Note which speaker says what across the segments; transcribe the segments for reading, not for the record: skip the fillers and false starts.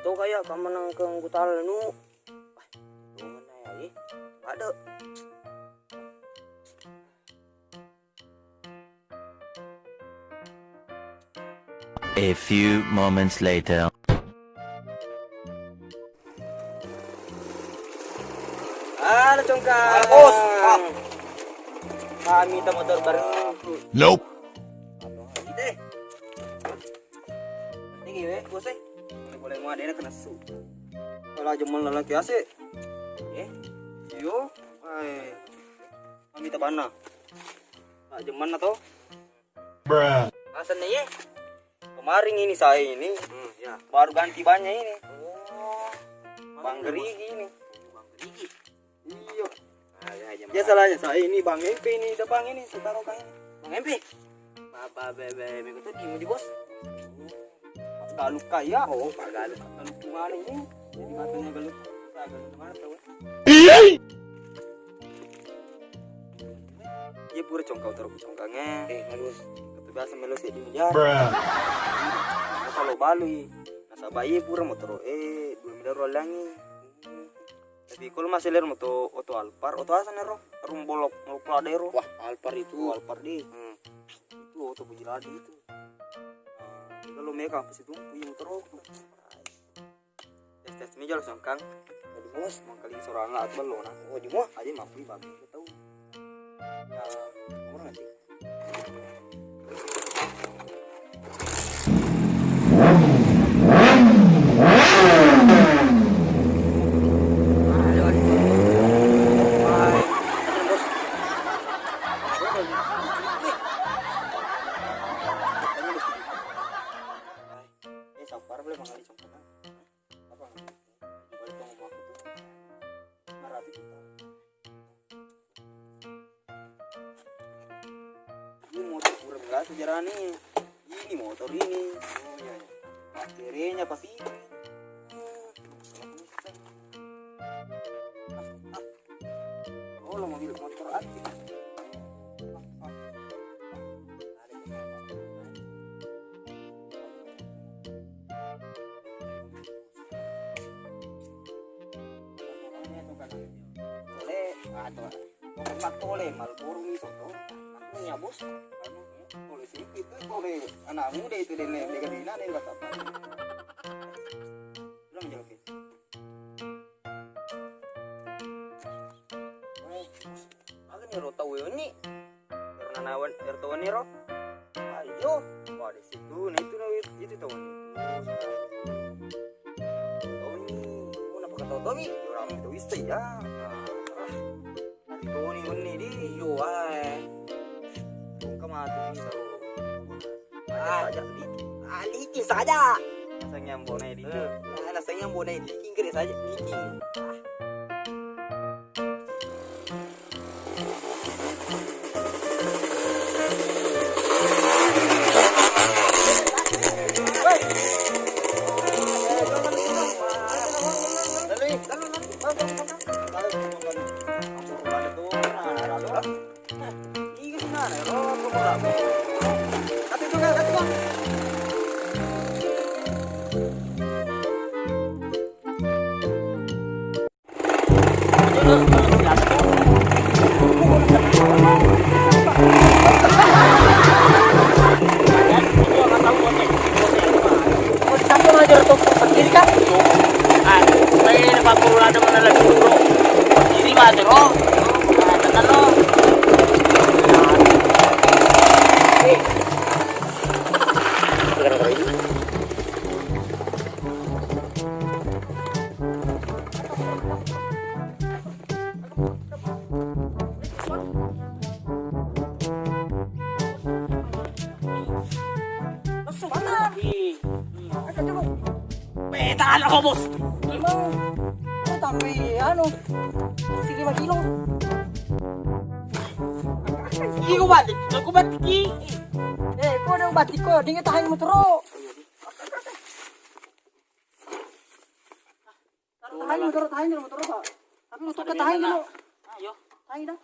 Speaker 1: to kaya ka manang kang gutal nu. Tuman na ya ada.
Speaker 2: A few moments later.
Speaker 1: Halo congkang.
Speaker 3: Bos.
Speaker 1: Kami ta motor bareng.
Speaker 2: Nope.
Speaker 1: Ide. Tinggi we, bos eh. Boleh mau ada kena su. Kalau jemal lalaki ase. Yo. Ai. Kami ta bana. Nak jeman na to.
Speaker 2: Bruh.
Speaker 1: Asan nih? Kemarin ini saya ini. Ya. Baru ganti bannya ini. Oh. Bang Gerigi ini. Bang Gerigi. Iya. Biasalahnya saya ini Bang MP ini, depan ini setaro kayak ini. Bang MP. Baba bebe, minggu tuh di bos. Galuk kaya, oh Pak Galuk. Galuk mana ini? Jadi katanya galuk. Galuk mana tahu? Iya pura congkau taruh congkangnya. Halus. Kata biasa melus di meja. Kalau Bali, nasa bayi pura motor 2 miliar rolangi. Tapi kalau masih lihat moto auto Alphard, auto asan ero, bolok Pradero.
Speaker 3: Wah, Alphard itu.
Speaker 1: Alphard deh. Itu auto bujiladi itu. Kalau mereka pas itu punya motor tes meja langsung kang. Jadi bos, mangkali seorang lah belum nah. Oh di mana? Aja mampu babi, tahu. Ya, orang nanti. Sejarah nih, ini motor ini, baterainya pasti. Oh, lo mobil motor aktif. Tole, Malboro nih soto. Aku nya bos. Boleh sedikit tuh, boleh anak muda itu deh dina deh nggak apa. Belum jawab itu. Aku nih ro tahu ini. Karena nawan ertawan nih ro. Ayo, pada situ, nah itu tahu nih. Tahu nih, mau apa kata tahu nih? Orang itu bisa ya. Tahu nih ini di, yo mati liking saja. Rasanya bonai di. Rasanya bonai liking kira saja liking.
Speaker 3: Tahan ako, bos.
Speaker 1: Emang, tapi ano, 5 kilo.
Speaker 3: Iki ko batik. Ako batik iki.
Speaker 1: Kau ada batik ko, di nga tahan mo turo. Tahan mo turo ba? Tapi mo ka tahan mo.
Speaker 3: Ayo.
Speaker 1: Tahan dah.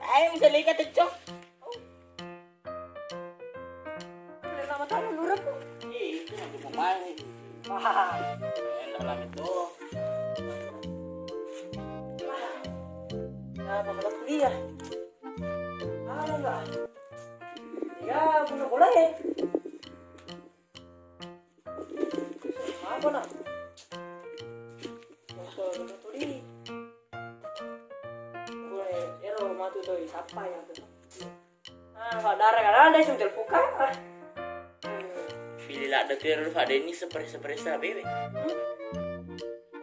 Speaker 3: Ayo bisa lihat cok. Nama tahu lurah kok. Itu nanti mau main. Wah, enak lah itu. Nah, mau kuliah. Enggak. Ya, belum boleh. Apa nak? Masuk tuli. Gue ero matu tuh siapa yang tuh? Pak darah kan ada yang terbuka. Bila ada terus ada ini seperti bebe.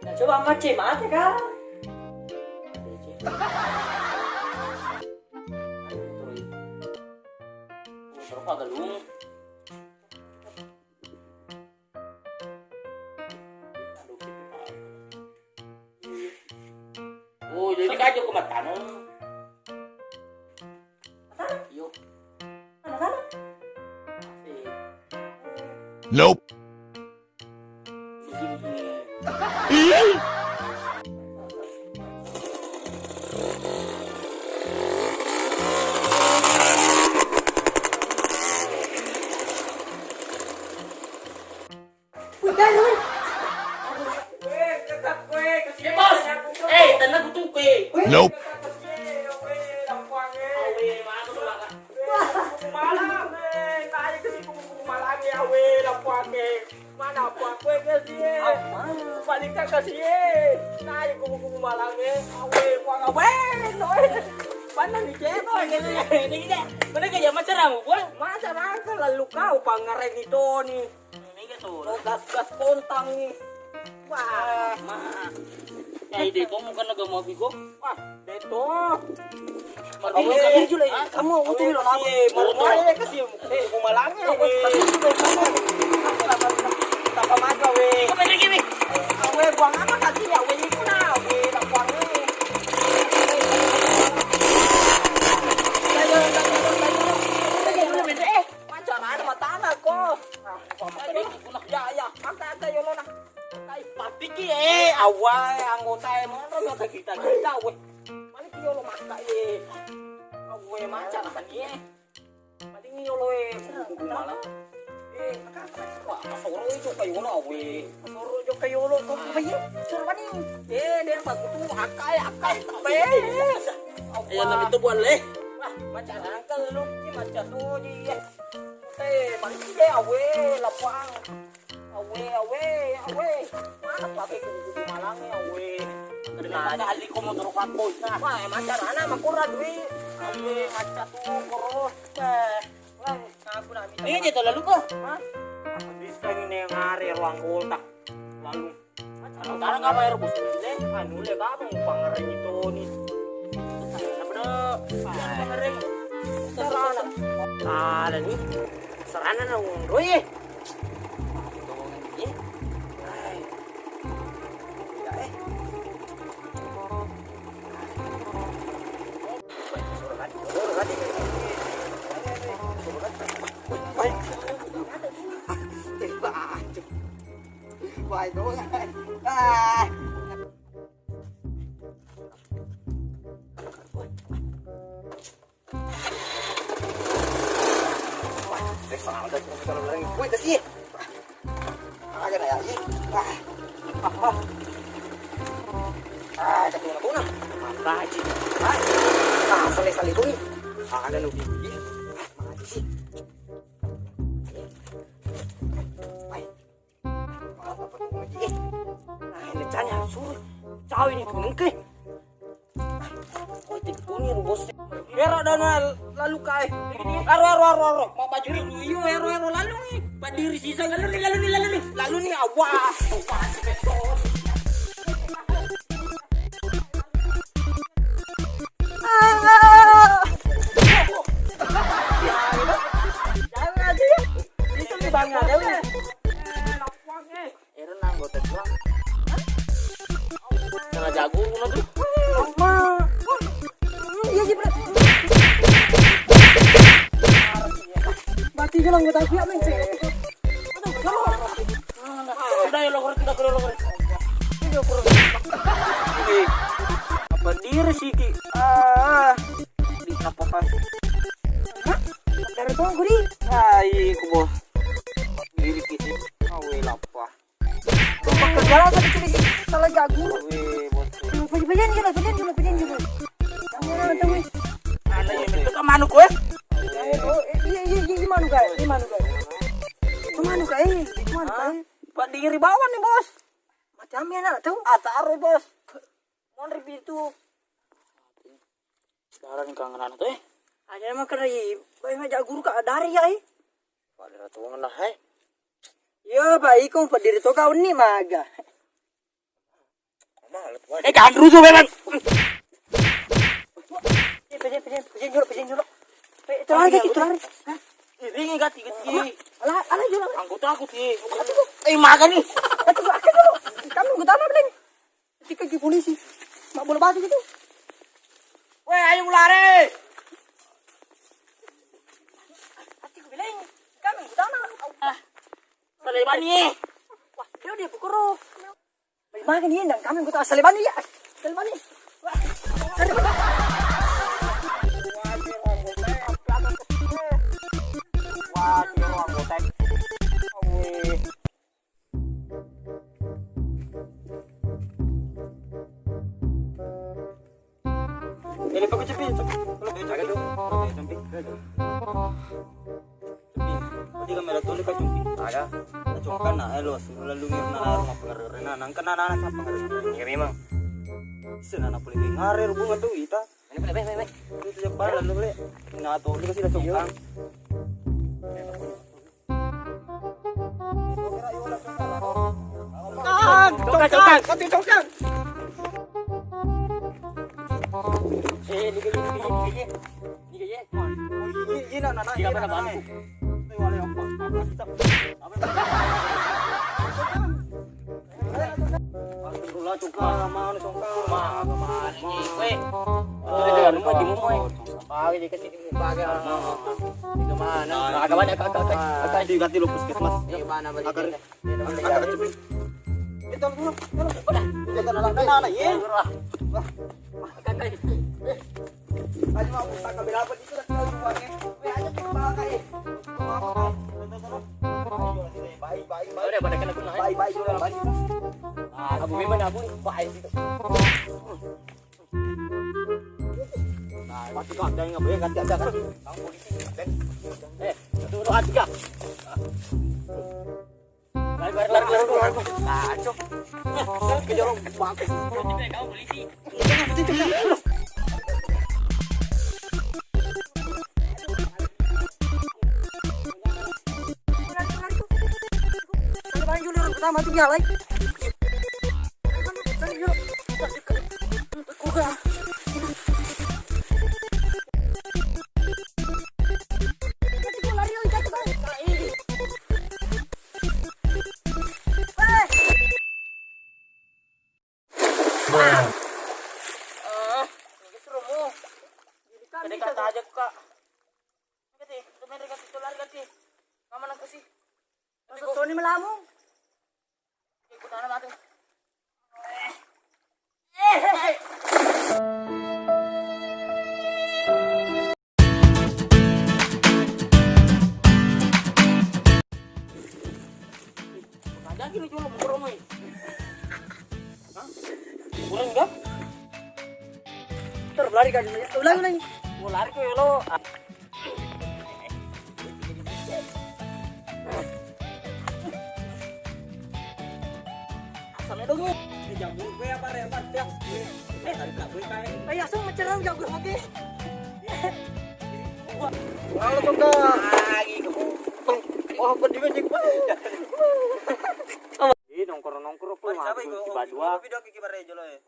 Speaker 3: Nah, coba macam mati kan? Terus agak lung. Oh, jadi kajo ke matano. Matano? Yo. Matano?
Speaker 2: Nope. Nope.
Speaker 3: Balikan kasih nah yang kubu malangnya awe kuang awe mana nih cewek gitu ya ini mana kayak macam ramu gua macam apa lalu kau pangareng itu nih ini gitu gas kontang nih wah mah ya ide kamu kan agak mau bigo wah deto kamu utuh lo apa mau kasih kubu malangnya awe tak maca we kau pergi we awe buang apa kasih ya we itu na we tak buang we macam mana mata anak kok ya maka yo lo na kai patiki awai anggota mana lo kita we mana yo lo maka ye awe macam kan ye paling yo lo malah masoro itu kayo lo awe masoro jo kayo lo ko bayi suruh ni dia bagus tu akai tabe ayan na itu boleh wah macam angkel lo ni macam tu dia balik dia awe lapang awe mana pakai kubu malang ni awe nah kali ko motor kapoy na wah macam ana makura dui awe macam tu koros ini aja lalu kok habis kan ini ngari ruang kotak lalu sekarang nggak bayar bos ini anu le kamu pangereng itu nih bener pangereng serana ada nih serana nang roye vài đứa Wait, that's it. Cái này gì? Chắc là cũng nè. Mà chị. Sali cũng đi. Ada lu gigi. Mati sih. Ini canya suruh. Caw ini kuningke. Oh, tik kuning bos. Ero dana lalu kai. Aro. Mau baju dulu. Iyo ero lalu nih. Berdiri sisa lalu nih awas. Jago ngono tuh. Amma. Iya sih, Bro. Mati jalan gua tak siap, men. Aduh, kalau. Udah ya lo korek. Ini. Apa diri sih, Ki?
Speaker 1: kenapa kan?
Speaker 3: Dari tuh gue di.
Speaker 1: Ai kubo. Diri kisi. Awe lapah.
Speaker 3: Pakai jalan tapi cuma salah jago.
Speaker 1: Awe bos.
Speaker 3: Pejan juga. Kamu tahu.
Speaker 1: Ana yang itu ke manu gue.
Speaker 3: Oh, iya manu guys. Manu guys.
Speaker 1: Pak diri bawah nih bos.
Speaker 3: Macamnya nak tahu.
Speaker 1: Ataro bos.
Speaker 3: Mau review itu.
Speaker 1: Sekarang kangen tuh
Speaker 3: Ada nama kena baik guru kak dari ya
Speaker 1: Pada tuang nah hai.
Speaker 3: Yo baik kau pendiri to kau ni maga.
Speaker 1: Jangan rusuh memang.
Speaker 3: Pejan dulu. Terlalu gitu terlalu.
Speaker 1: Ini gati.
Speaker 3: Ala dulu.
Speaker 1: Anggota aku sih. Makan nih.
Speaker 3: Aku dulu. Kamu nggak tahu apa ketika ke polisi. Mak bola batu gitu.
Speaker 1: Weh, ayo lari.
Speaker 3: Hatiku bilang, kamu nggak tahu apa.
Speaker 1: Seleban nih.
Speaker 3: Wah, dia pukul. Bagaimana ni dan kami nggak tahu seleban ya. Seleban ni. Wah, seleban.
Speaker 1: Ini pakai cepi. Jadi kamera tuh lepas cumpi. Ada. Cumpan na elos. Lalu mirna rumah pengaruh na nang kena anak sama pengaruh. Iya memang. Sana na boleh ngarir bunga tuh kita. Ini. Itu cepat lalu boleh. Nah tuh ini kasih dah cumpan. Cokang. Ini nak. Tiga mana? Abu memang abu baik itu. Pasti kau ada yang boleh ganti ada kan? Kamu polisi. Itu hati kah? Lari. Kacau. Kejorong bangkes. Kamu polisi.
Speaker 3: Pertama tuh nyala.
Speaker 1: Kata aja kak. Kati, kemarin kati lari kati. Kamu nak sih?
Speaker 3: Tony melamu.
Speaker 1: Ikut anak batu. Ada gini cuma kurang nih. Hah? Kurang enggak?
Speaker 3: Terlari kan? Ulang lagi.
Speaker 1: Mau lari ke lo. Asalnya dong. Ini jamur gue apa repot ya? Tadi tak gue kayak.
Speaker 3: Ayo asal mencerang jago oke.
Speaker 1: Halo Kak. Lagi kamu. Wah, pendidik cek banget. Ini nongkrong-nongkrong kok. Siapa itu? Video kiki bare jolo ya.